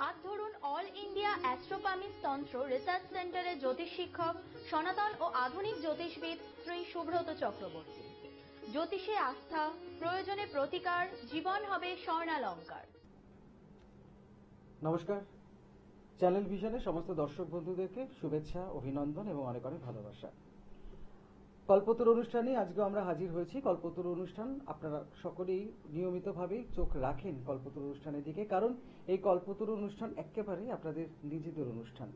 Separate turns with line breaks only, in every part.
হাত ধরুন all India অ্যাস্ট্রোপামিস তন্ত্র রিসার্চ সেন্টারের জ্যোতিষ শিক্ষক সনাতন ও আধুনিক জ্যোতিষবিদ শ্রী সুব্রত চক্রবর্তী। জ্যোতিষে আস্থা, প্রয়োজনে প্রতিকার, জীবন হবে স্বর্ণালঙ্কার।
নমস্কার, চ্যানেল ভিশনের সমস্ত দর্শক বন্ধুদেরকে শুভেচ্ছা, অভিনন্দন এবং অনেক অনেক ভালোবাসা। কল্পতরু অনুষ্ঠানে আজকে আমরা হাজির হয়েছি। কল্পতরু অনুষ্ঠান আপনারা সকলেই নিয়মিতভাবেই চোখ রাখেন কল্পতরু অনুষ্ঠানের দিকে, কারণ এই কল্পতরু অনুষ্ঠান একেবারেই আপনাদের নিজেদের অনুষ্ঠান।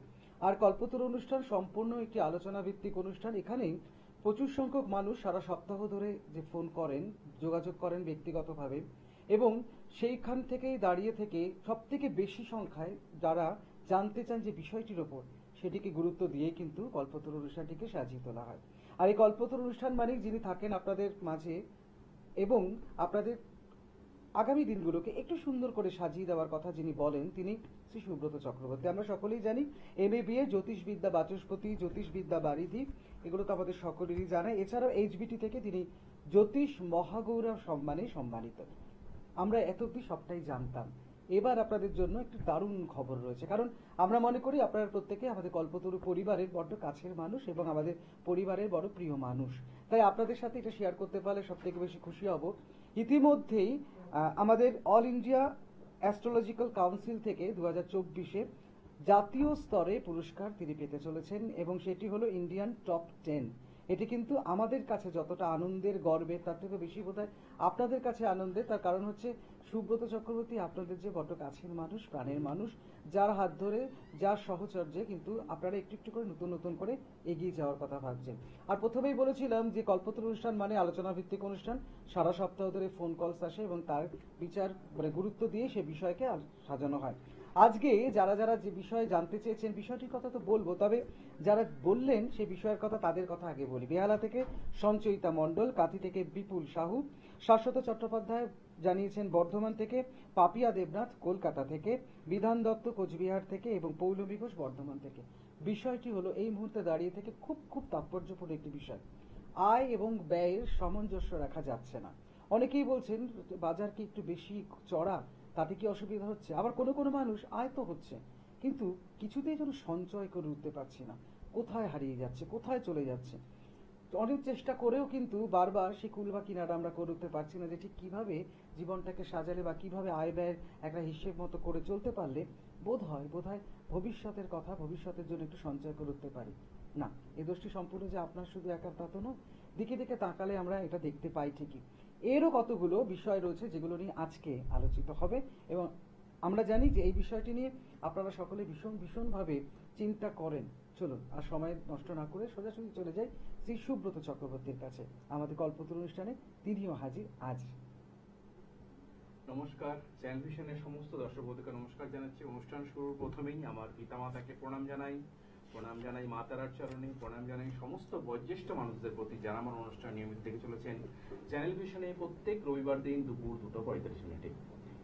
আর কল্পতরু অনুষ্ঠান সম্পূর্ণ একটি আলোচনা ভিত্তিক অনুষ্ঠান। এখানেই প্রচুর সংখ্যক মানুষ সারা সপ্তাহ ধরে যে ফোন করেন, যোগাযোগ করেন ব্যক্তিগতভাবে, এবং সেইখান থেকেই দাঁড়িয়ে থেকে সবথেকে বেশি সংখ্যায় যারা জানতে চান যে বিষয়টির ওপর, সেটিকে গুরুত্ব দিয়ে কিন্তু কল্পতরু অনুষ্ঠানটিকে সাজিয়ে তোলা হয়। আর এই কল্পতরু অনুষ্ঠান মানে যিনি থাকেন আপনাদের মাঝে এবং আপনাদের আগামী দিনগুলোকে একটু সুন্দর করে সাজিয়ে দেওয়ার কথা যিনি বলেন, তিনি শ্রী সুব্রত চক্রবর্তী। আমরা সকলেই জানি MA BA জ্যোতিষবিদ্যা বাচস্পতি, জ্যোতিষবিদ্যা বারিধি, এগুলো তো আমাদের সকলেরই জানা। এছাড়াও HBT থেকে তিনি জ্যোতিষ মহাগৌরব সম্মানে সম্মানিত। আমরা এত অব্দি সবটাই জানতাম। এবার আপনাদের জন্য একটি দারুণ খবর রয়েছে, কারণ আমরা মনে করি আপনারা প্রত্যেকে আমাদের কল্পতরু পরিবারের বড্ড কাছের মানুষ এবং আমাদের পরিবারের বড় প্রিয় মানুষ। তাই আপনাদের সাথে এটা শেয়ার করতে পারলে সব থেকে বেশি খুশি হব। ইতিমধ্যেই আমাদের অল ইন্ডিয়া অ্যাস্ট্রোলজিক্যাল কাউন্সিল থেকে 2024-এ জাতীয় স্তরে পুরস্কার তিনি পেতে চলেছেন, এবং সেটি হলো ইন্ডিয়ান টপ 10। এটি কিন্তু আমাদের কাছে যতটা আনন্দের, গর্বের, তার থেকে বেশি বোধহয় আপনাদের কাছে আনন্দের। তার কারণ হচ্ছে সুব্রত চক্রবর্তী আপনাদের যে বড্ড কাছের মানুষ, প্রাণের মানুষ, যার হাত ধরে, যার সহচর্যে কিন্তু আপনারা একটু একটু করে নতুন নতুন করে এগিয়ে যাওয়ার কথা ভাবছেন। আর প্রথমেই বলেছিলাম যে কল্পতরু অনুষ্ঠান মানে আলোচনা ভিত্তিক অনুষ্ঠান। সারা সপ্তাহ ধরে ফোন কলস আসে এবং তার বিচার গুরুত্ব দিয়ে সে বিষয়কে সাজানো হয়। আজকে যারা যারা যে বিষয়ে জানতে চেয়েছেন, বিষয়টির কথা তো বলবো, তবে যারা বললেন সে বিষয়ের কথা, তাদের কথা আগে বলি। বেহালা থেকে সঞ্চয়িতা মণ্ডল, কাঁথি থেকে বিপুল সাহু, শাশ্বত চট্টোপাধ্যায় জানিয়েছেন বর্ধমান থেকে, পাপিয়া দেবনাথ কলকাতা থেকে, বিধান দত্ত কোচবিহার থেকে এবং পৌলমী ঘোষ বর্ধমান থেকে। বিষয়টি হলো এই মুহূর্তে দাঁড়িয়ে থেকে খুব খুব তাৎপর্যপূর্ণ একটি বিষয়। আয় এবং ব্যয়ের সামঞ্জস্য রাখা যাচ্ছে না। অনেকেই বলছেন বাজার কি একটু বেশি চড়া, তাতে কি অসুবিধা হচ্ছে? আবার কোনো কোনো মানুষ আয় তো হচ্ছে, কিন্তু কিছুতেই যেন সঞ্চয় করে উঠতে পারছি না। কোথায় হারিয়ে যাচ্ছে, কোথায় চলে যাচ্ছে। অনেক চেষ্টা করেও কিন্তু বারবার সেই কুল বা কিনারা আমরা করে উঠতে পারছি না যে ঠিক কিভাবে জীবনটাকে সাজালে বা কিভাবে আয় ব্যয়ের একটা হিসেব মতো করে চলতে পারলে বোধ হয় ভবিষ্যতের কথা, ভবিষ্যতের জন্য একটু সঞ্চয় করে উঠতে পারি। না, এই দোষটি সম্পূর্ণ যে আপনার শুধু একার তা তো নয়। দিকে দিকে তাকালে আমরা এটা দেখতে পাই ঠিকই। এরও কতগুলো বিষয় রয়েছে যেগুলো নিয়ে আজকে আলোচিত হবে, এবং আমরা জানি যে এই বিষয়টি নিয়ে আপনারা সকলে ভীষণভাবে চিন্তা করেন। চলুন আর সময় নষ্ট না করে সোজাসুজি চলে যাই শ্রী সুব্রত চক্রবর্তীর কাছে। আমাদের কল্পতরু অনুষ্ঠানে তিনিও হাজির আজ।
নমস্কার, চ্যানেল ভিশনের সমস্ত দর্শক বন্ধুকে নমস্কার জানাচ্ছি। অনুষ্ঠান শুরুর প্রথমেই আমার পিতামাতাকে প্রণাম জানাই মা তারার চরণে, প্রণাম জানাই সমস্ত বয়োজ্যেষ্ঠ মানুষদের প্রতি যারা আমার অনুষ্ঠান নিয়মিত দেখে চলেছেন চ্যানেল ভিশনে প্রত্যেক রবিবার দিন দুপুর 2:45।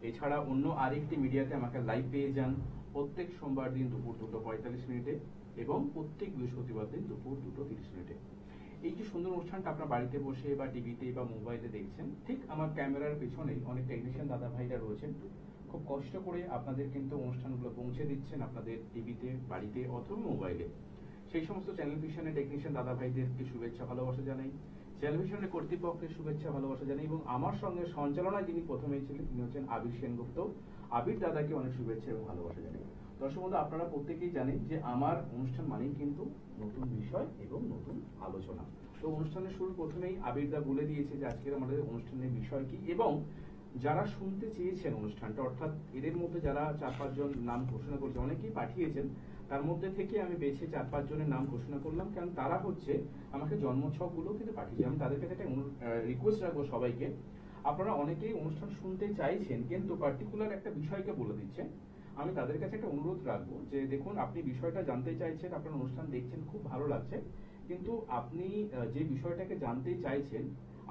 এছাড়া অন্য আরেকটি মিডিয়াতে আমাকে লাইভ পেয়ে যান প্রত্যেক সোমবার দিন দুপুর 2:45 এবং প্রত্যেক বৃহস্পতিবার দিন দুপুর 2:30। এই যে সুন্দর অনুষ্ঠানটা আপনার বাড়িতে বসে বা টিভিতে বা মোবাইলে দেখছেন, ঠিক আমার ক্যামেরার পেছনেই অনেক টেকনিশিয়ান দাদা ভাইরা রয়েছেন, খুব কষ্ট করে আপনাদের কিন্তু অনুষ্ঠানগুলো পৌঁছে দিচ্ছেন আপনাদের টিভিতে, বাড়িতে অথবা মোবাইলে। সেই সমস্ত চ্যানেল ভিশনের টেকনিশিয়ান দাদা ভাইদেরকে শুভেচ্ছা ভালোবাসা জানাই, চ্যানেল ভিশনের কর্তৃপক্ষের শুভেচ্ছা ভালোবাসা জানাই, এবং আমার সঙ্গে সঞ্চালনায় যিনি প্রথমেই ছিলেন তিনি হচ্ছেন আবির সেনগুপ্ত। আবির দাদাকে অনেক শুভেচ্ছা এবং ভালোবাসা জানাই। দর্শক বন্ধু, আপনারা প্রত্যেকেই জানেন যে আমার অনুষ্ঠান মানেই কিন্তু নতুন বিষয় এবং নতুন আলোচনা। তো অনুষ্ঠানের শুরু প্রথমেই আবিরদা বলে দিয়েছে যে আজকের আমাদের অনুষ্ঠানের বিষয় কি, এবং যারা শুনতে চেয়েছেন অনুষ্ঠানটা, অর্থাৎ এদের মধ্যে যারা 4-5 জন নাম ঘোষণা করেছে, অনেকেই পাঠিয়েছেন, তার মধ্যে থেকে আমি বেছে 4-5 জনের নাম ঘোষণা করলাম, কারণ তারা হচ্ছে আমাকে জন্মছক গুলো কিন্তু পাঠিয়েছে। আমি তাদের কাছে একটা রিকোয়েস্ট রাখবো সবাইকে, আপনারা অনেকেই অনুষ্ঠান শুনতে চাইছেন কিন্তু পার্টিকুলার একটা বিষয়কে বলে দিচ্ছেন। আমি তাদের কাছে একটা অনুরোধ রাখবো যে দেখুন, আপনি বিষয়টা জানতে চাইছেন, আপনার অনুষ্ঠান দেখছেন, খুব ভালো লাগছে, কিন্তু আপনি যে বিষয়টাকে জানতে চাইছেন,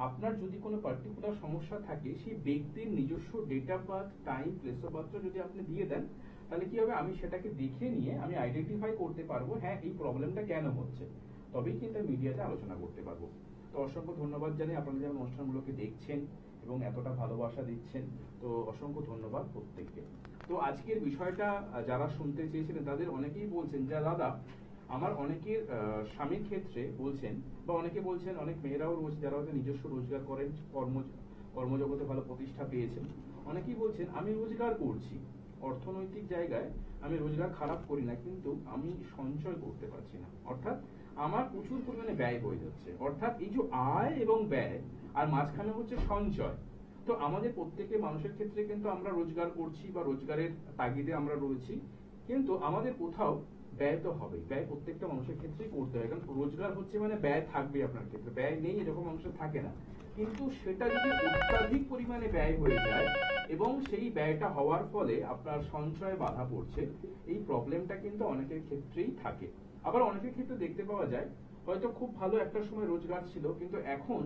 আপনার যদি কোনো পার্টিকুলার সমস্যা থাকে, সেই ব্যক্তির নিজস্ব date of birth, time, place of birth যদি আপনি দিয়ে দেন, তাহলে কি হবে, আমি সেটাকে দেখে নিয়ে আমি আইডেন্টিফাই করতে পারবো হ্যাঁ এই প্রবলেমটা কেন হচ্ছে, তবেই কিন্তু মিডিয়াতে আলোচনা করতে পারবো। তো অসংখ্য ধন্যবাদ জানাই আপনারা যেমন অনুষ্ঠানগুলোকে দেখছেন এবং এতটা ভালোবাসা দিচ্ছেন, তো অসংখ্য ধন্যবাদ প্রত্যেককে। তো আজকের বিষয়টা যারা শুনতে চেয়েছিলেন তাদের অনেকেই বলছেন যে দাদা আমার অনেকের স্বামীর ক্ষেত্রে বলছেন, বা অনেকে বলছেন, অনেক মেয়েরাও রয়েছে যারা হয়তো নিজস্ব রোজগার করেন, কর্মজগতে ভালো প্রতিষ্ঠা পেয়েছেন, অনেকেই বলছেন আমি রোজগার করছি, অর্থনৈতিক জায়গায় আমি রোজগার খারাপ করি না, কিন্তু আমি সঞ্চয় করতে পারছি না, অর্থাৎ আমার প্রচুর পরিমাণে ব্যয় হয়ে যাচ্ছে। অর্থাৎ এই যে আয় এবং ব্যয় আর মাঝখানে হচ্ছে সঞ্চয়। তো আমাদের প্রত্যেকের মানুষের ক্ষেত্রে কিন্তু আমরা রোজগার করছি বা রোজগারের তাগিদে আমরা রয়েছি, কিন্তু আমাদের কোথাও ব্যয় তো হবে, ব্যয় প্রত্যেকটা মানুষের ক্ষেত্রেই করতে হয়, কারণ রোজগার হচ্ছে মানে ব্যয় থাকবে আপনার ক্ষেত্রে, ব্যয় নেই এরকম মানুষের থাকে না। কিন্তু সেটা যদি অত্যাধিক পরিমাণে ব্যয় হয়ে যায় এবং সেই ব্যয়টা হওয়ার ফলে আপনার সঞ্চয়ে বাধা পড়ছে, এই প্রবলেমটা কিন্তু অনেকের ক্ষেত্রেই থাকে। আবার অনেকের ক্ষেত্রে দেখতে পাওয়া যায় হয়তো খুব ভালো একটা সময় রোজগার ছিল, কিন্তু এখন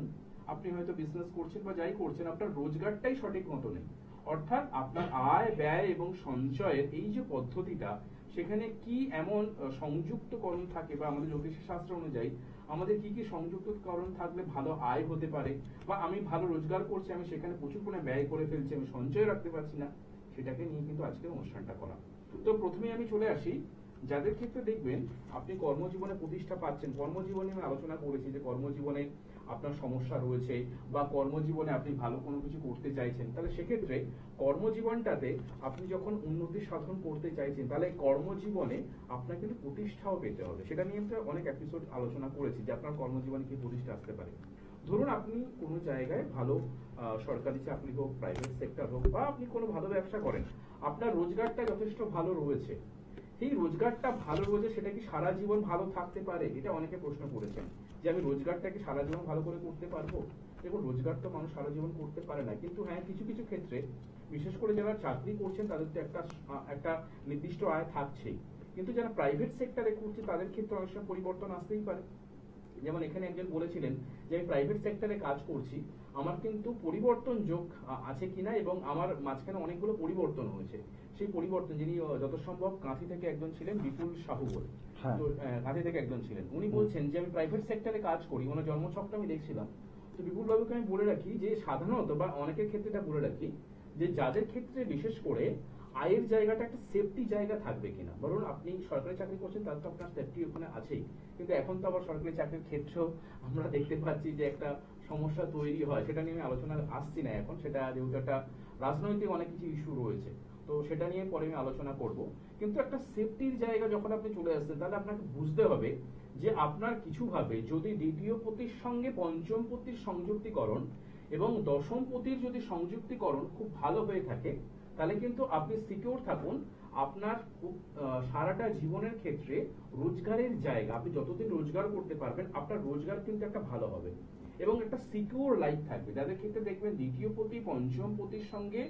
আপনি হয়তো বিজনেস করছেন বা যাই করছেন, আপনার রোজগারটাই সঠিক মতো নেই। অর্থাৎ আপনার আয় ব্যয় এবং সঞ্চয়ের এই যে পদ্ধতিটা, সেখানে কি এমন সংযুক্তকরণ থাকে, বা আমাদের জ্যোতিষ শাস্ত্র অনুযায়ী আমাদের কি কি সংযুক্তকরণ থাকলে ভালো আয় হতে পারে, বা আমি ভালো রোজগার করছি, আমি সেখানে প্রচুর পরিমাণে ব্যয় করে ফেলছি, আমি সঞ্চয় রাখতে পারছি না, সেটাকে নিয়ে কিন্তু আজকের অনুষ্ঠানটা করা। তো প্রথমেই আমি চলে আসি যাদের ক্ষেত্রে দেখবেন আপনি কর্মজীবনে প্রতিষ্ঠা পাচ্ছেন। কর্মজীবনে আমি আলোচনা করেছি যে কর্মজীবনে আপনার সমস্যা রয়েছে বা কর্মজীবনে আপনি ভালো কোনো কিছু করতে চাইছেন, তাহলে সেক্ষেত্রে কর্মজীবনটাতে আপনি যখন উন্নতি সাধন করতে চাইছেন, তাহলে কর্মজীবনে আপনার কিন্তু প্রতিষ্ঠাও পেতে হবে। সেটা নিয়ে আমরা অনেক এপিসোড আলোচনা করেছি যে আপনার কর্মজীবনে কি প্রতিষ্ঠা আসতে পারে। ধরুন আপনি কোনো জায়গায় ভালো সরকারি চাকরি হোক, প্রাইভেট সেক্টর হোক, বা আপনি কোনো ভালো ব্যবসা করেন, আপনার রোজগারটা যথেষ্ট ভালো রয়েছে, সেই রোজগারটা ভালো রয়েছে, সেটা কি সারা জীবন ভালো থাকতে পারে? এটা অনেকে প্রশ্ন করেছেন যে আমি রোজগারটাকে সারা জীবন ভালো করে করতে পারবো। দেখুন, রোজগার তো মানুষ সারা জীবন করতে পারে না, কিন্তু হ্যাঁ কিছু কিছু ক্ষেত্রে, বিশেষ করে যারা চাকরি করছেন তাদের তো একটা নির্দিষ্ট আয় থাকছেই, কিন্তু যারা প্রাইভেট সেক্টরে করছে তাদের ক্ষেত্রে অনেক সময় পরিবর্তন আসতেই পারে। যেমন এখানে একজন বলেছিলেন যে আমি প্রাইভেট সেক্টরে কাজ করছি, আমার কিন্তু পরিবর্তন যোগ আছে কিনা, এবং আমার মাঝখানে অনেকগুলো পরিবর্তন হয়েছে। সেই পরিবর্তন, যিনি যত সম্ভব কাঁথি থেকে একজন ছিলেন, বিপুল সাহু বলে, তো কাঁথি থেকে একজন ছিলেন, উনি বলছেন যে আমি প্রাইভেট সেক্টরে কাজ করি, ওনার জন্মছকটা আমি দেখছিলাম। তো বিপুল বাবুকে আমি বলে রাখি যে সাধারণত, বা অনেকের ক্ষেত্রে এটা বলে রাখি যে যাদের ক্ষেত্রে বিশেষ করে আয়ের জায়গাটা একটা সেফটি জায়গা থাকবে কিনা। ধরুন আপনি সরকারি চাকরি করছেন, তার তো আপনার সেফটি ওখানে আছেই, কিন্তু এখন তো আবার সরকারি চাকরির ক্ষেত্রেও আমরা দেখতে পাচ্ছি যে একটা সমস্যা তৈরি হয়। সেটা নিয়ে আমি আলোচনা আসছি না এখন, সেটা যেহেতু একটা রাজনৈতিক অনেক কিছু ইস্যু রয়েছে, তো সেটা নিয়ে পরে আমি আলোচনা করব। কিন্তু একটা সেফটির জায়গা যখন আপনি চলে আসছেন, তাহলে আপনাকে বুঝতে হবে যে আপনার কিছু ভাবে যদি দ্বিতীয় পতির সঙ্গে পঞ্চম পতির সংযুক্তিকরণ এবং দশম পতির যদি সংযুক্তিকরণ খুব ভালো হয়ে থাকে, তাহলে কিন্তু আপনি সিকিউর থাকুন। আপনার সারাটা জীবনের ক্ষেত্রে রোজগারের জায়গা, আপনি যতদিন রোজগার করতে পারবেন, আপনার রোজগার কিন্তু একটা ভালো হবে এবং একটা সিকিউর লাইফ থাকবে। যাদের ক্ষেত্রে দেখবেন দ্বিতীয় পতি পঞ্চম পতির সঙ্গে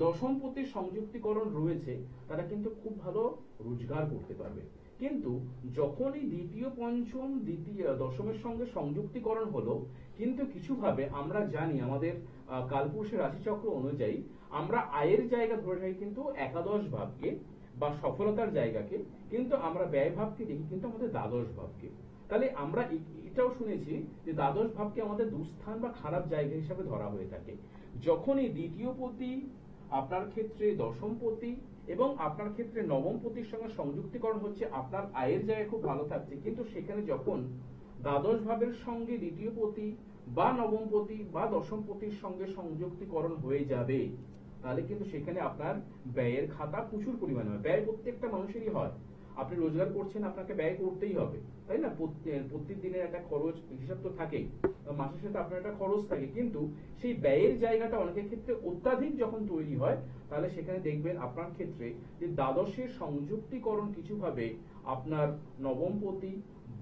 দশম পতির সংযুক্তিকরণ রয়েছে, তারা কিন্তু খুব ভালো রোজগার করতে পারবে। কিন্তু যখন এই দ্বিতীয় পঞ্চম দশমের সঙ্গে সংযুক্তিকরণ হলো, কিন্তু কিছুভাবে আমরা জানি আমাদের কালপুরুষের রাশিচক্র অনুযায়ী আমরা আয়ের জায়গা ধরে রাখি কিন্তু একাদশ ভাবকে বা সফলতার জায়গাকে, কিন্তু আমরা ব্যয় ভাবকে দেখি কিন্তু আমাদের দ্বাদশ ভাবকে। তাহলে আমরা এটাও শুনেছি যে দ্বাদশ ভাবকে আমাদের দুস্থান বা খারাপ জায়গা হিসাবে ধরা হয়ে থাকে। যখন এই দ্বিতীয় পতি আপনার ক্ষেত্রে দশম পতি এবং আপনার ক্ষেত্রে নবম পতির সঙ্গে সংযুক্তিকরণ হচ্ছে, আপনার আয়ের জায়গা খুব ভালো থাকছে, কিন্তু সেখানে যখন দ্বাদশ ভাবের সঙ্গে দ্বিতীয় পতি বা নবম পতি বা দশম পতির সঙ্গে সংযুক্তিকরণ হয়ে যাবে, তাহলে কিন্তু সেখানে আপনার ব্যয়ের খাতা প্রচুর পরিমাণে হয়। ব্যয় প্রত্যেকটা মানুষেরই হয়। আপনি রোজগার করছেন, আপনাকে ব্যয় করতেই হবে, তাই না? প্রত্যেক দিনের একটা খরচ হিসাব তো থাকেই, মাসের সাথে আপনার একটা খরচ থাকে, কিন্তু সেই ব্যয়ের জায়গাটা অনেকের ক্ষেত্রে অত্যাধিক যখন তৈরি হয়, তাহলে সেখানে দেখবেন আপনার ক্ষেত্রে যে দ্বাদশের সংযুক্তিকরণ কিছুভাবে আপনার নবম পতি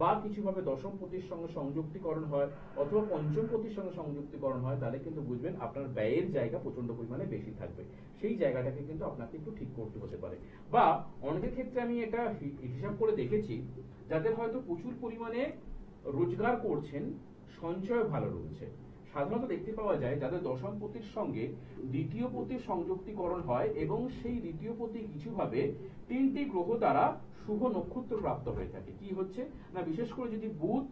বা কিছুভাবে দশম পতির সঙ্গে সংযুক্তিকরণ হয় অথবা পঞ্চম পতির সঙ্গে সংযুক্তিকরণ হয়, তাহলে কিন্তু বুঝবেন আপনার ব্যয়ের জায়গা প্রচন্ড পরিমাণে বেশি থাকবে। সেই জায়গাটাকে কিন্তু আপনাকে একটু ঠিক করতে হতে পারে। বা অনেকের ক্ষেত্রে আমি এটা হিসাব করে দেখেছি, যাদের হয়তো প্রচুর পরিমাণে রোজগার করছেন, সঞ্চয় ভালো রয়েছে। সাধারণত দেখতে পাওয়া যায় যাদের দশম পতির সঙ্গে দ্বিতীয় পতির সংযুক্তিকরণ হয় এবং সেই দ্বিতীয় পতি কিছুভাবে তিনটি গ্রহ দ্বারা শুভ নক্ষত্র প্রাপ্ত হয়ে থাকে। কি হচ্ছে না, বিশেষ করে যদি বুধ,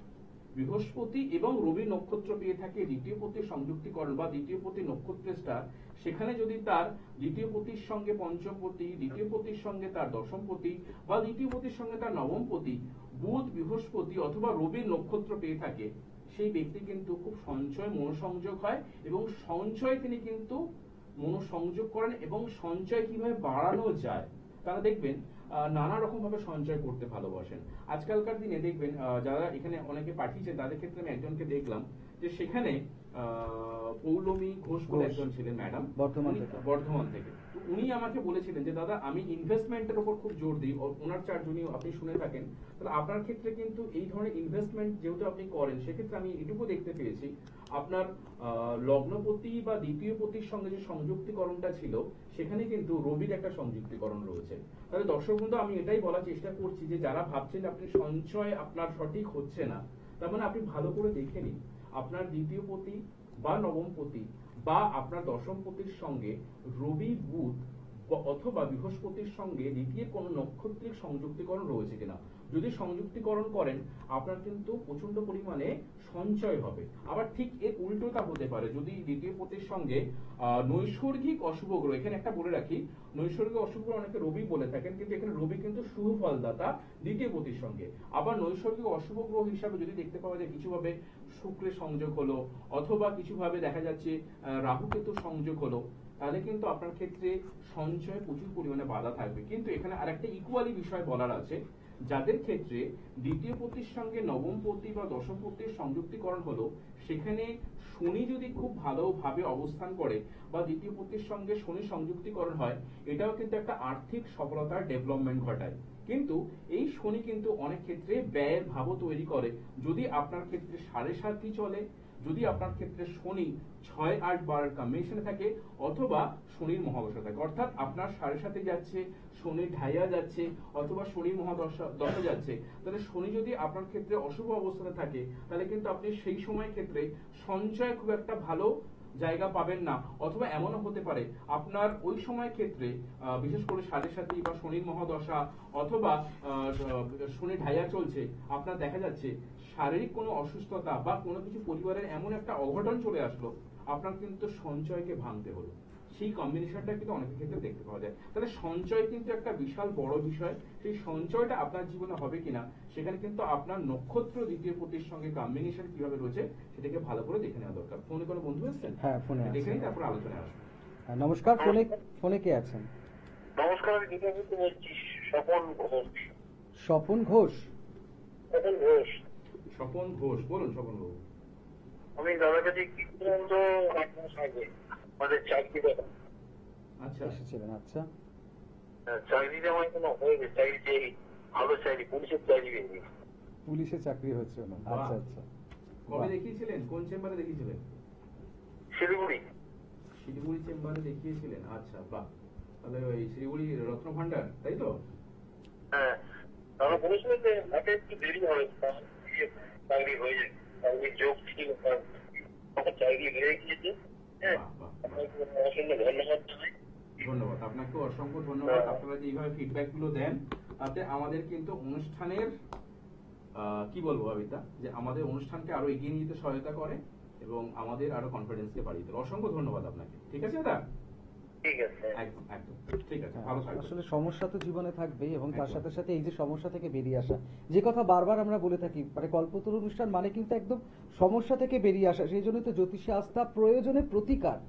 বৃহস্পতি এবং রবি নক্ষত্র পেয়ে থাকে দ্বিতীয় পতির সংযুক্তিকরণ বা দ্বিতীয় পতি নক্ষত্রের স্টার, সেখানে যদি তার দ্বিতীয় পতির সঙ্গে পঞ্চম পতি, দ্বিতীয় পতির সঙ্গে তার দশম পতি বা দ্বিতীয় পতির সঙ্গে তার নবম পতি বুধ, বৃহস্পতি অথবা রবির নক্ষত্র পেয়ে থাকে, সেই ব্যক্তি কিন্তু খুব সঞ্চয় মনোসংযোগ হয় এবং সঞ্চয় তিনি কিন্তু মনোসংযোগ করেন এবং সঞ্চয় কিভাবে বাড়ানো যায় তারা দেখবেন নানা রকম ভাবে সঞ্চয় করতে ভালোবাসেন। আজকালকার দিনে দেখবেন যারা এখানে অনেকে পাঠিয়েছেন তাদের ক্ষেত্রে আমি একজনকে দেখলাম যে সেখানে পৌলমী ঘোষ বলে একজন ছিলেন ম্যাডাম, বর্ধমান থেকে। তো উনি আমাকে বলেছিলেন যে দাদা আমি ইনভেস্টমেন্টের উপর খুব জোর দিই, ওনার চার্ট যদি আপনি শুনে থাকেন তাহলে আপনার ক্ষেত্রে কিন্তু এই ধরনের ইনভেস্টমেন্ট যেহেতু আপনি করেন সেক্ষেত্রে আমি এটুকু দেখতে পেয়েছি আপনার লগ্নপতি বা দ্বিতীয় পতির সঙ্গে যে সংযুক্তিকরণটা ছিল সেখানে কিন্তু রবির একটা সংযুক্তিকরণ রয়েছে। তাহলে দর্শক বন্ধু আমি এটাই বলার চেষ্টা করছি যে যারা ভাবছেন আপনি সঞ্চয় আপনার সঠিক হচ্ছে না, তার মানে আপনি ভালো করে দেখে নিন আপনার দ্বিতীয় পতি বা নবম পতি বা আপনার দশম পতির সঙ্গে রবি, বুধ অথবা বৃহস্পতির সঙ্গে দ্বিতীয় কোন নক্ষত্রিক সংযুক্তিকরণ রয়েছে কিনা। যদি সংযুক্তিকরণ করেন আপনার কিন্তু প্রচন্ড পরিমাণে সঞ্চয় হবে। আবার ঠিক এর উল্টোটা হতে পারে, যদি দ্বিতীয় পতির সঙ্গে নৈসর্গিক অশুভ গ্রহ, এখানে একটা বলে রাখি নৈসর্গিক অশুভ গ্রহ অনেকে রবি বলে থাকেন কিন্তু এখানে রবি কিন্তু শুভ ফলদাতা দ্বিতীয় পতির সঙ্গে। আবার নৈসর্গিক অশুভ গ্রহ হিসাবে যদি দেখতে পাওয়া যায় কিছুভাবে শুক্রের সংযোগ হলো অথবা কিছুভাবে দেখা যাচ্ছে রাহু কেতুর সংযোগ হলো, তাহলে কিন্তু আপনার ক্ষেত্রে সঞ্চয় প্রচুর পরিমাণে বাধা থাকবে। কিন্তু এখানে আরেকটা ইকুয়ালি বিষয় বলার আছে, যাদের ক্ষেত্রে দ্বিতীয় পতির সঙ্গে নবম পতি বা দশম পতির সংযুক্তিকরণ হলো সেখানে শনি যদি খুব ভালোভাবে অবস্থান করে বা দ্বিতীয় পতির সঙ্গে শনি সংযুক্তিকরণ হয়, এটাও কিন্তু একটা আর্থিক সফলতার ডেভেলপমেন্ট ঘটায়। কিন্তু এই শনি কিন্তু অনেক ক্ষেত্রে ব্যয়ের ভাবও তৈরি করে। যদি আপনার ক্ষেত্রে 7.5 চলে, যদি আপনার ক্ষেত্রে শনি 6, 8, 12 কম্বিনেশনে থাকে অথবা শনির মহাদশা থাকে, অর্থাৎ আপনার 7.5 যাচ্ছে, শনি ঢাইয়া যাচ্ছে অথবা শনি মহাদশা যাচ্ছে, তাহলে শনি যদি আপনার ক্ষেত্রে অশুভ অবস্থানে থাকে তাহলে কিন্তু আপনি সেই সময় ক্ষেত্রে সঞ্চয় খুব একটা ভালো জায়গা পাবেন না। অথবা এমনও হতে পারে আপনার ওই সময় ক্ষেত্রে বিশেষ করে 7.5 বা শনির মহাদশা অথবা শনি ঢাইয়া চলছে, আপনার দেখা যাচ্ছে শারীরিক কোনো অসুস্থতা বা কোনো কিছু পরিবারের এমন একটা অঘটন চলে আসলো, আপনার কিন্তু সঞ্চয়কে ভাঙতে হলো। সেই কম্বিনেশনটা কিন্তু অনেকের ক্ষেত্রে দেখতে পাওয়া যায়। তাহলে সঞ্চয় কিন্তু একটা বিশাল বড় বিষয়। সেই সঞ্চয়টা আপনার জীবনে হবে কিনা সেখানে কিন্তু আপনার নক্ষত্র দ্বিতীয় পতির সঙ্গে কম্বিনেশন কিভাবে রয়েছে সেটাকে ভালো করে দেখে নেওয়া দরকার। ফোনে কোনো বন্ধু আসছেন?
হ্যাঁ, ফোনে
দেখে নিই, তারপর আলোচনায় আসবো।
নমস্কার, ফোনে কে আছেন?
নমস্কার, আমি দীপাবতী বলছি। স্বপন ঘোষ।
স্বপন ঘোষ।
স্বপন ঘোষ।
স্বপন ঘোষ, বলুন স্বপন বাবু।
আমি দাদার কাছে কি পর্যন্ত 8 মাস আগে আমাদের চাকরি দেওয়া।
আচ্ছা,
এসেছিলেন। আচ্ছা,
চাকরিটা আমার কোনো হয়ে গেছে, চাকরি যে ভালো চাকরি, পুলিশের চাকরি পেয়ে।
পুলিশে চাকরি হচ্ছে ওনার। আচ্ছা আচ্ছা।
কবে দেখিয়েছিলেন? কোন চেম্বারে দেখিয়েছিলেন?
শিলিগুড়ি।
শিলিগুড়ি চেম্বারে দেখিয়েছিলেন। আচ্ছা, বাহ। তাহলে ওই শিলিগুড়ি রত্ন ভান্ডার, তাই তো?
হ্যাঁ, তারা বলেছিল যে হাতে একটু দেরি হবে, চাকরি হয়ে যাবে, চাকরির যোগ ছিল, তখন চাকরি হয়ে গিয়েছে। হ্যাঁ, আপনাকে অসংখ্য ধন্যবাদ জানাই।
ধন্যবাদ, আপনাকে অসংখ্য ধন্যবাদ। আপনারা যে এইভাবে ফিডব্যাক গুলো দেন তাতে আমাদের কিন্তু অনুষ্ঠানের কি বলবো আবিতা, যে আমাদের অনুষ্ঠানকে আরো এগিয়ে নিতে সহায়তা করে এবং আমাদের আরো কনফিডেন্সকে বাড়িয়ে দেয়। অসংখ্য ধন্যবাদ আপনাকে। ঠিক আছে দাদা?
ঠিক আছে,
একদম একদম ঠিক আছে, ভালো থাকবেন।
আসলে সমস্যা তো জীবনে থাকবেই এবং তার সাথে সাথে এই যে সমস্যা থেকে বেরিয়ে আসা, যে কথা বারবার আমরা বলে থাকি, মানে কল্পতরু অনুষ্ঠান মানে কিন্তু একদম সমস্যা থেকে বেরিয়ে আসা। সেই জন্যই তো জ্যোতিষী আস্থা প্রয়োজনে প্রতিকার,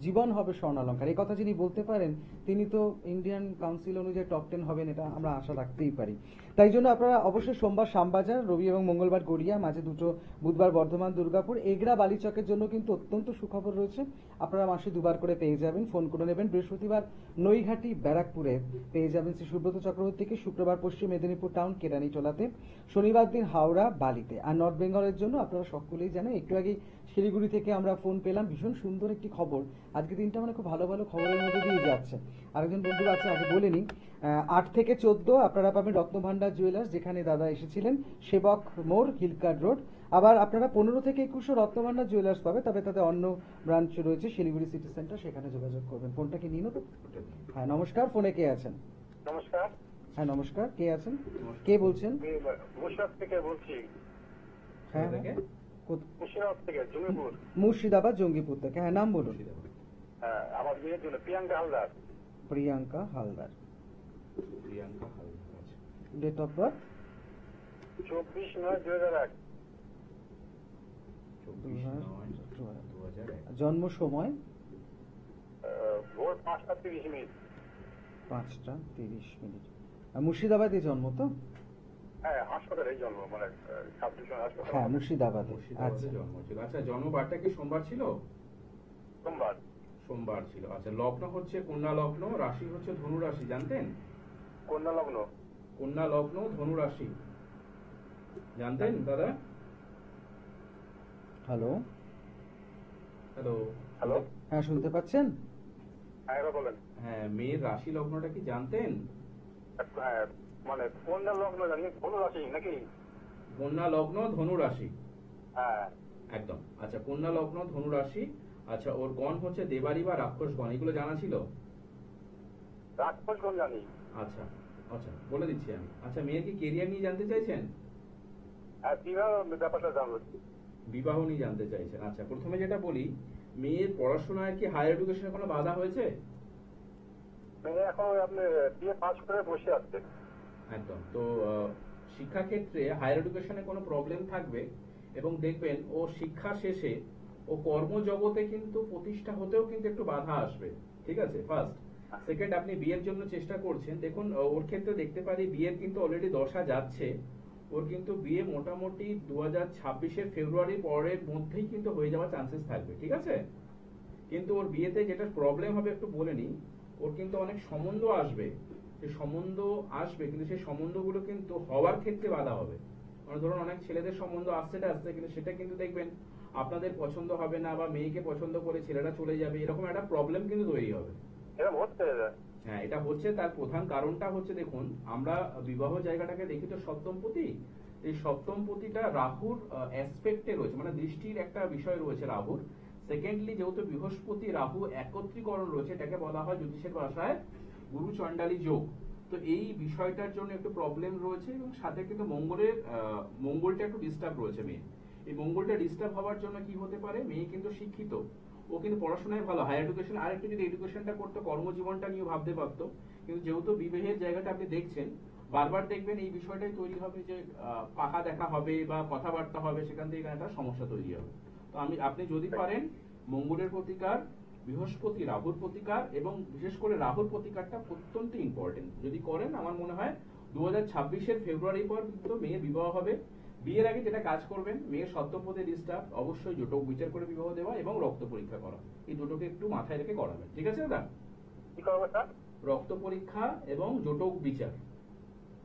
জীবন হবে স্বর্ণালঙ্কার। এই কথা যিনি বলতে পারেন তিনি তো ইন্ডিয়ান কাউন্সিল অনুযায়ী টপ 10 হবেন, এটা আমরা আশা রাখতেই পারি। তাই জন্য আপনারা অবশ্যই সোমবার শ্যামবাজার, রবি এবং মঙ্গলবার গড়িয়া, মাঝে দুটো বুধবার বর্ধমান, দুর্গাপুর, এগরা, বালিচকের জন্য কিন্তু অত্যন্ত সুখবর রয়েছে। আপনারা মাসে 2 বার করে পেয়ে যাবেন, ফোন করে নেবেন। বৃহস্পতিবার নৈঘাটি, ব্যারাকপুরে পেয়ে যাবেন শ্রী সুব্রত চক্রবর্তীকে। শুক্রবার পশ্চিম মেদিনীপুর টাউন, কেরানীটোলাতে। শনিবার দিন হাওড়া, বালিতে। আর নর্থ বেঙ্গলের জন্য আপনারা সকলেই জানেন, একটু আগেই শিলিগুড়ি থেকে আমরা ফোন পেলাম, ভীষণ সুন্দর একটি খবর। আজকে দিনটা মানে খুব ভালো ভালো খবরের মধ্যে দিয়ে যাচ্ছে। আরেকজন বন্ধু আছে, আগে বলে নিই, 8 থেকে 14 আপনারা পাবেন রত্নভান্ডার জুয়েলার্স, যেখানে দাদা এসেছিলেন, সেবক মোড়, হিলকার্ড রোড। আবার আপনারা 15 থেকে 21 রত্নভান্ডার জুয়েলার্স পাবে, তবে তাদের অন্য ব্রাঞ্চ রয়েছে শিলিগুড়ি সিটি সেন্টার, সেখানে যোগাযোগ করবেন। ফোনটা কি নিয়ে নেব? হ্যাঁ, নমস্কার, ফোনে কে আছেন?
নমস্কার।
হ্যাঁ নমস্কার, কে আছেন? কে বলছেন?
মুর্শিদাবাদ থেকে বলছি।
হ্যাঁ,
থেকে
মুর্শিদাবাদ থেকে জঙ্গিপুর।
মুর্শিদাবাদ জঙ্গিপুর থেকে। হ্যাঁ, নাম বলুন।
মুর্শিদাবাদ।
হ্যাঁ, আমার মেয়ের জন্য প্রিয়াঙ্কা হালদার।
প্রিয়াঙ্কা হালদার।
প্রিয়াঙ্কা হালদার, আচ্ছা।
Date of birth
24/9/2001।
24/9/2001।
জন্ম সময়
ভোর 5:30।
5:30। মুর্শিদাবাদে জন্ম তো?
হ্যাঁ, হাসপাতালে জন্ম, মানে সাবডিভিশন হাসপাতাল।
হ্যাঁ, মুর্শিদাবাদে।
মুর্শিদাবাদে
আচ্ছা,
জন্ম ছিল। আচ্ছা, জন্মবারটা কি সোমবার ছিল?
সোমবার।
সোমবার ছিল। আচ্ছা, লগ্ন হচ্ছে কন্যা লগ্ন, রাশি হচ্ছে ধনু রাশি, জানতেন?
কন্যা লগ্ন।
কন্যা লগ্ন, ধনু রাশি, জানতেন দাদা?
হ্যালো।
হ্যালো।
হ্যালো।
হ্যাঁ, শুনতে পাচ্ছেন?
হ্যাঁ, এবার বলেন।
হ্যাঁ, মেয়ের রাশি লগ্নটা কি জানতেন?
হ্যাঁ, মানে কন্যা লগ্ন জানি, ধনু রাশি নাকি?
কন্যা লগ্ন, ধনু রাশি,
হ্যাঁ।
একদম। আচ্ছা, কন্যা লগ্ন, ধনু রাশি। আচ্ছা, ওর গণ হচ্ছে দেবারি বা রাক্ষস গণ, এগুলো জানা ছিল?
রাক্ষস গণ জানি।
আচ্ছা আচ্ছা, বলে দিচ্ছি আমি। আচ্ছা, মেয়ের কি কেরিয়ার নিয়ে জানতে চাইছেন?
হ্যাঁ, বিবাহ ব্যাপারটা জানবো।
বিবাহ নিয়ে জানতে চাইছেন। আচ্ছা, প্রথমে যেটা বলি, মেয়ের পড়াশোনায় কি হায়ার এডুকেশনে কোনো বাধা হয়েছে?
মেয়ে এখন আপনি বিয়ে পাস করে বসে আছে।
একদম। তো শিক্ষাক্ষেত্রে হায়ার এডুকেশনে কোনো প্রবলেম থাকবে, এবং দেখবেন ও শিক্ষা শেষে ও কর্মজগতে কিন্তু প্রতিষ্ঠা হতেও কিন্তু একটু বাধা আসবে। ঠিক আছে, ফার্স্ট। সেকেন্ড, আপনি বিয়ের জন্য চেষ্টা করছেন, দেখুন ওর ক্ষেত্রে দেখতে পারি বিয়ের কিন্তু অলরেডি দশা যাচ্ছে। ওর কিন্তু বিয়ে মোটামুটি 2026-এর ফেব্রুয়ারি পরের মধ্যেই কিন্তু হয়ে যাওয়ার চান্সেস থাকবে। ঠিক আছে, কিন্তু ওর বিয়েতে যেটা প্রবলেম হবে একটু বলে নিই। ওর কিন্তু অনেক সম্বন্ধ আসবে, সেই সম্বন্ধ আসবে, কিন্তু সেই সম্বন্ধগুলো কিন্তু হওয়ার ক্ষেত্রে বাধা হবে। মানে ধরুন অনেক ছেলেদের সম্বন্ধ আসছে, কিন্তু সেটা কিন্তু দেখবেন আপনাদের পছন্দ হবে না, বা মেয়েকে পছন্দ করে ছেলেটা চলে যাবে, এরকম একটা প্রবলেম কিন্তু তৈরি হবে।
এরকম হচ্ছে।
হ্যাঁ, এটা হচ্ছে। তার প্রধান কারণটা হচ্ছে, দেখুন আমরা বিবাহ জায়গাটাকে দেখি তো সপ্তমপতি। এই সপ্তমপতিটা রাহুর অ্যাসপেক্টে রয়েছে, মানে দৃষ্টির একটা বিষয় রয়েছে রাহুর। সেকেন্ডলি, যেহেতু বৃহস্পতি রাহু একত্রীকরণ রয়েছে, এটাকে বলা হয় জ্যোতিষের ভাষায় গুরু চণ্ডালী যোগ। তো এই বিষয়টার জন্য একটু প্রবলেম রয়েছে, এবং সাথে কিন্তু মঙ্গলটা একটু ডিস্টার্ব রয়েছে মেয়ে। এই মঙ্গলটা ডিস্টার্ব হওয়ার জন্য কি হতে পারে, মেয়ে কিন্তু শিক্ষিত, ও কিন্তু পড়াশোনায় ভালো, হায়ার এডুকেশন, আর একটু যদি এডুকেশনটা করতো, কর্মজীবনটা নিয়ে ভাবতে পারতো। কিন্তু যেহেতু বিবাহের জায়গাটা আপনি দেখছেন, বারবার দেখবেন এই বিষয়টাই তৈরি হবে যে পাকা দেখা হবে বা কথাবার্তা হবে, সেখান থেকে একটা সমস্যা তৈরি হবে। তো আপনি যদি পারেন মঙ্গলের প্রতিকার, বৃহস্পতি রাহুর প্রতিকার, এবং বিশেষ করে রাহুর প্রতিকারটা অত্যন্ত ইম্পর্টেন্ট যদি করেন, আমার মনে হয় 2026-এর ফেব্রুয়ারি পর কিন্তু মেয়ের বিবাহ হবে। বিয়ের আগে যেটা কাজ করবেন, মেয়ের সপ্তমপদে ডিস্টার্ব, অবশ্যই জটক বিচার করে বিবাহ দেওয়া এবং রক্ত পরীক্ষা করা, এই দুটোকে একটু মাথায় রেখে করাবেন। ঠিক আছে দাদা?
কি করবো স্যার?
রক্ত পরীক্ষা এবং জটক বিচার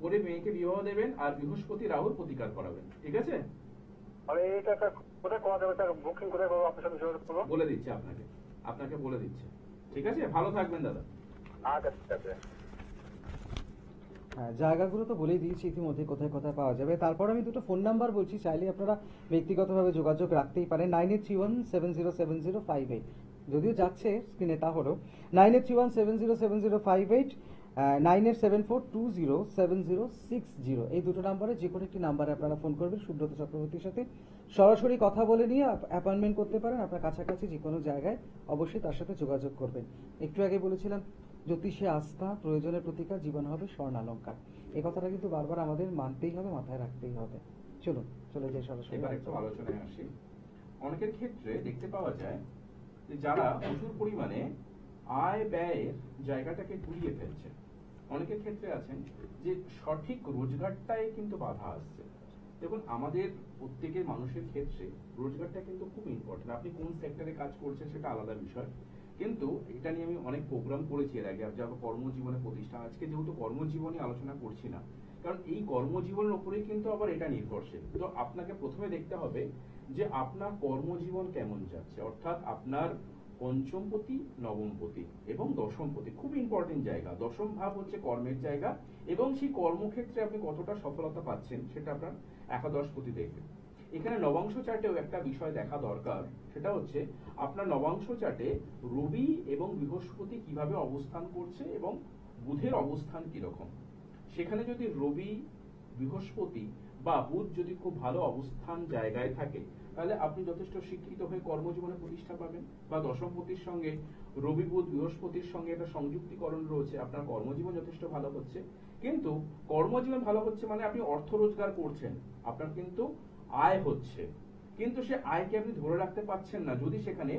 করে মেয়েকে বিবাহ দেবেন, আর বৃহস্পতি রাহুর প্রতিকার করাবেন। ঠিক আছে?
মানে এটা কোথায় করা যাবে স্যার? বুকিং কোথায় করবো? আপনার সাথে যোগাযোগ করবো?
বলে দিচ্ছে আপনাকে বলে দিচ্ছে। ঠিক আছে, ভালো থাকবেন দাদা।
আচ্ছা, ঠিক আছে।
হ্যাঁ, জায়গাগুলো তো বলেই দিয়েছি ইতিমধ্যে কোথায় কোথায় পাওয়া যাবে। তারপর আমি দুটো ফোন নাম্বার বলছি, চাইলে আপনারা ব্যক্তিগতভাবে যোগাযোগ রাখতেই পারেন। 9831707058, যদিও যাচ্ছে স্ক্রিনে, তা হলো 9831707058, 9874207060। এই দুটো নাম্বারে যে কোনো একটি নাম্বারে আপনারা ফোন করবেন, সুব্রত চক্রবর্তীর সাথে সরাসরি কথা বলে নিয়ে অ্যাপয়েন্টমেন্ট করতে পারেন। আপনার কাছাকাছি যে কোনো জায়গায় অবশ্যই তার সাথে যোগাযোগ করবেন। একটু আগে বলেছিলাম জ্যোতিষে আস্থা, প্রয়োজনের প্রতিকার, জীবন হবে স্বর্ণালঙ্কার। এই কথাটা কিন্তু বারবার আমাদের মানতেই হবে, মাথায় রাখতেই হবে। চলুন চলে যাই সরাসরি
এবার একটু আলোচনায় আসি। অনেকের ক্ষেত্রে দেখতে পাওয়া যায় যে যারা প্রচুর পরিমাণে আয় ব্যয়ের জায়গাটাকে ঘুরিয়ে ফেলছে। অনেকের ক্ষেত্রে আছেন যে সঠিক রোজগারটাই কিন্তু বাধা আসছে। দেখুন, আমাদের প্রত্যেকের মানুষের ক্ষেত্রে রোজগারটা কিন্তু খুব ইম্পর্টেন্ট। আপনি কোন সেক্টরে কাজ করছেন সেটা আলাদা বিষয়, কিন্তু এটা নিয়ে আমি অনেক প্রোগ্রাম করেছি এর আগে, যারা কর্মজীবনে প্রতিষ্ঠা। আজকে যেহেতু কর্মজীবনে আলোচনা করছি না, কারণ এই কর্মজীবনের উপরেই কিন্তু আবার এটা নির্ভরশীল। তো আপনাকে প্রথমে দেখতে হবে যে আপনার কর্মজীবন কেমন যাচ্ছে, অর্থাৎ আপনার পঞ্চমপতি, নবমপতি এবং দশমপতি খুব ইম্পর্টেন্ট জায়গা। দশম ভাব হচ্ছে কর্মের জায়গা, এবং সেই কর্মক্ষেত্রে আপনি কতটা সফলতা পাচ্ছেন সেটা আপনার একাদশপতি দেখবেন। এখানে নবাংশ চার্টেও একটা বিষয় দেখা দরকার, সেটা হচ্ছে আপনার নবাংশ চার্টে রবি এবং বৃহস্পতি কিভাবে অবস্থান করছে এবং বুধের অবস্থান কিরকম। সেখানে যদি রবি, বৃহস্পতি বা বুধ যদি খুব ভালো অবস্থান জায়গায় থাকে, তাহলে আপনি যথেষ্ট শিক্ষিত হয়ে কর্মজীবনে প্রতিষ্ঠা পাবেন। বা দশমপতির সঙ্গে রবি বুধ বৃহস্পতির সঙ্গে একটা সংযুক্তিকরণ রয়েছে, আপনার কর্মজীবন যথেষ্ট ভালো হচ্ছে। কিন্তু কর্মজীবন ভালো হচ্ছে মানে আপনি অর্থ রোজগার করছেন, আপনার কিন্তু আয় হচ্ছে, কিন্তু সে আয়কে আপনি ধরে রাখতে পারছেন না যদি সেখানে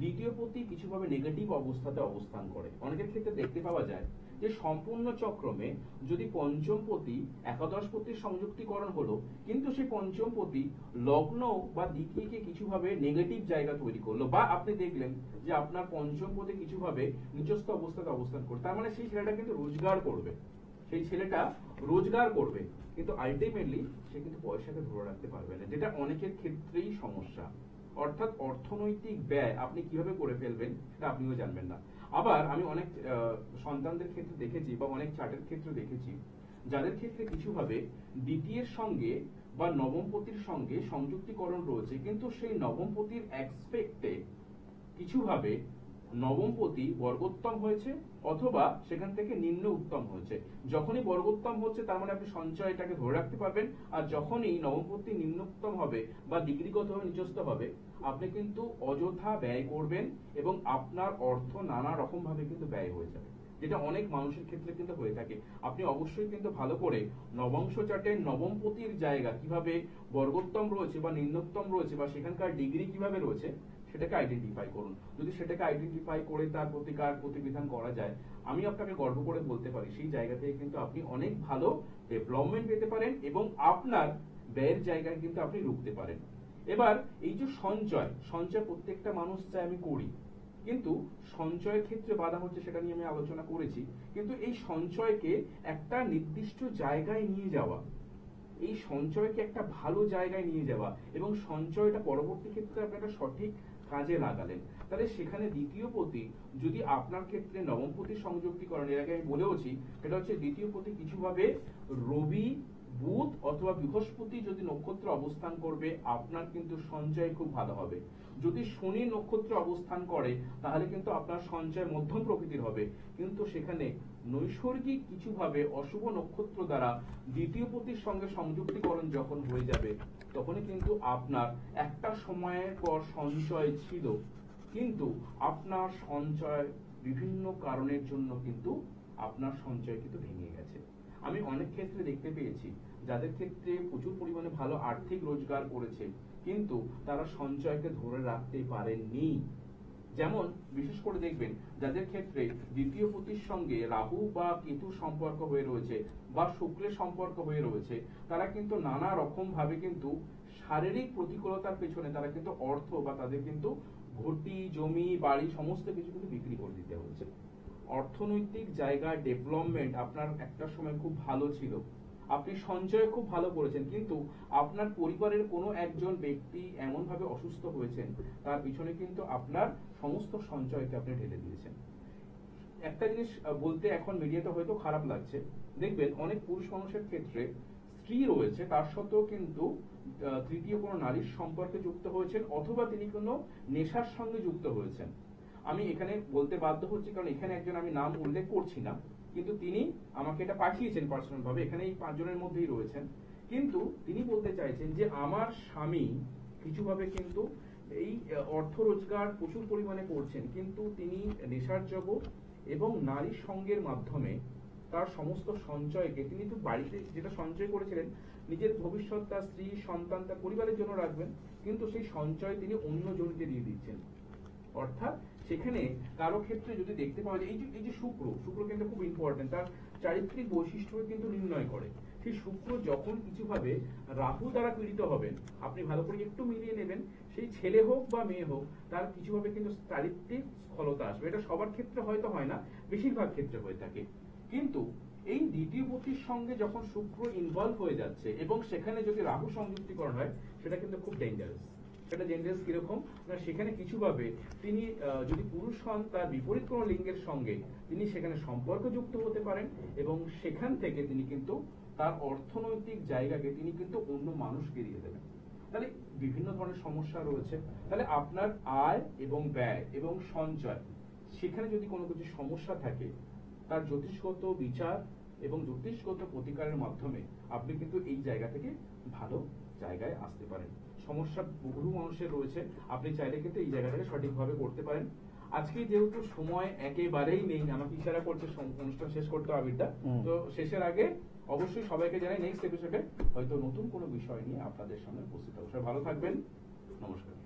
দ্বিতীয় পতি কিছুভাবে নেগেটিভ অবস্থাতে অবস্থান করে। অনেকের ক্ষেত্রে দেখতে পাওয়া যায় যে সম্পূর্ণ চক্রমে যদি পঞ্চম পতি একাদশ পতির সংযুক্তিকরণ হলো, কিন্তু সেই পঞ্চম পতি লগ্ন বা দ্বিতীয়কে কিছুভাবে নেগেটিভ জায়গা তৈরি করলো, বা আপনি দেখলেন যে আপনার পঞ্চম পতি কিছুভাবে নিচস্থ অবস্থাতে অবস্থান করবে, তার মানে সেই ছেলেটা কিন্তু রোজগার করবে, সেই ছেলেটা রোজগার করবে, কিন্তু আলটিমেটলি সে কিন্তু পয়সাকে ধরে রাখতে পারবে না, যেটা অনেকের ক্ষেত্রেই সমস্যা। অর্থাৎ অর্থনৈতিক ব্যয় আপনি কিভাবে করে ফেলবেন সেটা আপনিও জানবেন না। আবার আমি অনেক সন্তানদের ক্ষেত্রে দেখেছি বা অনেক চার্টের ক্ষেত্রে দেখেছি যাদের ক্ষেত্রে কিছুভাবে দ্বিতীয়ের সঙ্গে বা নবমপতির সঙ্গে সংযুক্তিকরণ রয়েছে, কিন্তু সেই নবমপতির অ্যাসপেক্টে কিছুভাবে নবমপতি বর্গোত্তম হয়েছে অথবা সেখান থেকে নিম্ন উত্তম হয়েছে। যখনই বর্গোত্তম হচ্ছে তার মানে আপনি সঞ্চয়টাকে ধরে রাখতে পারবেন, আর যখনই নবমপতি নিম্নোত্তম হবে বা ডিগ্রিগতভাবে নিচস্থ হবে, আপনি কিন্তু অযথা ব্যয় করবেন এবং আপনার অর্থ নানা রকম ভাবে কিন্তু ব্যয় হয়ে যাবে, যেটা অনেক মানুষের ক্ষেত্রে কিন্তু হয়ে থাকে। আপনি অবশ্যই কিন্তু ভালো করে নবংশ চার্টের নবমপতির জায়গা কিভাবে বর্গোত্তম রয়েছে বা নিম্নোত্তম রয়েছে বা সেখানকার ডিগ্রি কিভাবে রয়েছে সেটাকে আইডেন্টিফাই করুন। যদি সেটাকে আইডেন্টিফাই করে তার প্রতিকার প্রতিবিধান করা যায়, আমি আপনাকে গর্ব করে বলতে পারি সেই জায়গা থেকে কিন্তু আপনি অনেক ভালো ডেভেলপমেন্ট পেতে পারেন এবং আপনার ব্যয়ের জায়গায় কিন্তু আপনি রুখতে পারেন। এবার এই যে সঞ্চয় প্রত্যেকটা মানুষ চায় আমি করি, কিন্তু সঞ্চয়ের ক্ষেত্রে বাধা হচ্ছে, সেটা নিয়ে আমি আলোচনা করেছি। কিন্তু এই সঞ্চয়কে একটা নির্দিষ্ট জায়গায় নিয়ে যাওয়া, এই সঞ্চয়কে একটা ভালো জায়গায় নিয়ে যাওয়া এবং সঞ্চয়টা পরবর্তী ক্ষেত্রে আপনি একটা সঠিক কাজে লাগালেন, তাহলে সেখানে দ্বিতীয় পতি যদি আপনার ক্ষেত্রে নবমপতি সংযুক্তিকরণ, এর আগে আমি বলেওছি, সেটা হচ্ছে দ্বিতীয় পতি কিছুভাবে রবি বুধ অথবা বৃহস্পতি যদি নক্ষত্র অবস্থান করবে, আপনার কিন্তু সঞ্চয় খুব ভালো হবে। যদি শনি নক্ষত্র অবস্থান করে তাহলে কিন্তু আপনার সঞ্চয় মধ্যম প্রকৃতির হবে, কিন্তু সেখানে নৈসর্গিক কিছুভাবে অশুভ নক্ষত্র দ্বারা দ্বিতীয় পতির সঙ্গে সংযুক্তিকরণ যখন হয়ে যাবে, তখনই কিন্তু আপনার একটা সময়ের পর সঞ্চয় ছিল, কিন্তু আপনার সঞ্চয় বিভিন্ন কারণের জন্য কিন্তু আপনার সঞ্চয় কিন্তু ভেঙে গেছে। আমি অনেক ক্ষেত্রে দেখতে পেয়েছি যাদের ক্ষেত্রে প্রচুর পরিমাণে ভালো আর্থিক রোজগার করেছে, কিন্তু তারা সঞ্চয়কে ধরে রাখতে পারেননি। যেমন বিশেষ করে দেখবেন যাদের ক্ষেত্রে দ্বিতীয় পতির সঙ্গে রাহু বা কেতুর সম্পর্ক হয়ে রয়েছে বা শুক্রের সম্পর্ক হয়ে রয়েছে, তারা কিন্তু নানা রকম ভাবে কিন্তু শারীরিক প্রতিকূলতার পেছনে তারা কিন্তু অর্থ বা তাদের কিন্তু ঘটি জমি বাড়ি সমস্ত কিছু কিন্তু বিক্রি করে দিতে হয়েছে। অর্থনৈতিক জায়গার ডেভেলপমেন্ট আপনার একটা সময় খুব ভালো ছিল, আপনি সঞ্চয় খুব ভালো করেছেন, কিন্তু আপনার পরিবারের কোনো একজন ব্যক্তি এমন ভাবে অসুস্থ হয়েছেন, তার পিছনে কিন্তু আপনার সমস্ত সঞ্চয়কে আপনি ঢেলে দিয়েছেন। একটা জিনিস বলতে এখন মিডিয়াতে হয়তো খারাপ লাগছে, দেখবেন অনেক পুরুষ মানুষের ক্ষেত্রে স্ত্রী রয়েছে, তার সত্ত্বেও কিন্তু তৃতীয় কোনো নারীর সম্পর্কে যুক্ত হয়েছেন অথবা তিনি কোনো নেশার সঙ্গে যুক্ত হয়েছেন। আমি এখানে বলতে বাধ্য হচ্ছি কারণ এখানে একজন আমি নাম উল্লেখ করছি না, কিন্তু তিনি আমাকে এটা পাঠিয়েছেন পার্সোনাল ভাবে, এখানে এই 5 জনের মধ্যেই রয়েছেন। কিন্তু তিনি বলতে চাইছেন যে আমার স্বামী কিছুভাবে কিন্তু এই অর্থ রোজগার প্রচুর পরিমাণে করছেন, কিন্তু তিনি নেশার জগৎ এবং নারী সঙ্গের মাধ্যমে তার সমস্ত সঞ্চয়কে, তিনি তো বাড়িতে যেটা সঞ্চয় করেছিলেন নিজের ভবিষ্যৎ, তার স্ত্রী সন্তান তার পরিবারের জন্য রাখবেন, কিন্তু সেই সঞ্চয় তিনি অন্য জনকে দিয়ে দিচ্ছেন। অর্থাৎ সেখানে কারো ক্ষেত্রে যদি দেখতে পাওয়া যায় এই যে শুক্র কিন্তু খুব ইম্পর্টেন্ট, তার চারিত্রিক বৈশিষ্ট্য কিন্তু নির্ণয় করে। সেই শুক্র যখন কিছুভাবে রাহু দ্বারা পীড়িত হবেন, আপনি ভালো করে একটু মিলিয়ে নেবেন, সেই ছেলে হোক বা মেয়ে হোক তার কিছুভাবে কিন্তু চারিত্রিক স্খলতা আসবে। এটা সবার ক্ষেত্রে হয়তো হয় না, বেশিরভাগ ক্ষেত্রে হয়ে থাকে। কিন্তু এই দ্বিতীয় পতির সঙ্গে যখন শুক্র ইনভলভ হয়ে যাচ্ছে এবং সেখানে যদি রাহু সংযুক্তিকরণ হয়, সেটা কিন্তু খুব ডেঞ্জারাস। সেটা ডেঞ্জারাস কিরকম না, সেখানে কিছুভাবে তিনি যদি পুরুষ হন তার বিপরীত কোনো লিঙ্গের সঙ্গে তিনি সেখানে সম্পর্ক যুক্ত হতে পারেন এবং সেখান থেকে তিনি কিন্তু তার অর্থনৈতিক জায়গাকে তিনি কিন্তু অন্য মানুষকে দিয়ে দেবেন। তাহলে বিভিন্ন ধরনের সমস্যা রয়েছে। তাহলে আপনার আয় এবং ব্যয় এবং সঞ্চয়, সেখানে যদি কোনো কিছু সমস্যা থাকে, তার জ্যোতিষগত বিচার এবং জ্যোতিষগত প্রতিকারের মাধ্যমে আপনি কিন্তু এই জায়গা থেকে ভালো জায়গায় আসতে পারেন। সমস্যা বহু মানুষের রয়েছে, আপনি চাইলে কিন্তু এই জায়গাটাকে সঠিকভাবে করতে পারেন। আজকে যেহেতু সময় একেবারেই নেই, আমাকে ইশারা করছে অনুষ্ঠান শেষ করতে হবে এটা, তো শেষের আগে অবশ্যই সবাইকে জানাই নেক্সট এপিসোডে হয়তো নতুন কোনো বিষয় নিয়ে আপনাদের সামনে উপস্থিত হবে। সবাই ভালো থাকবেন, নমস্কার।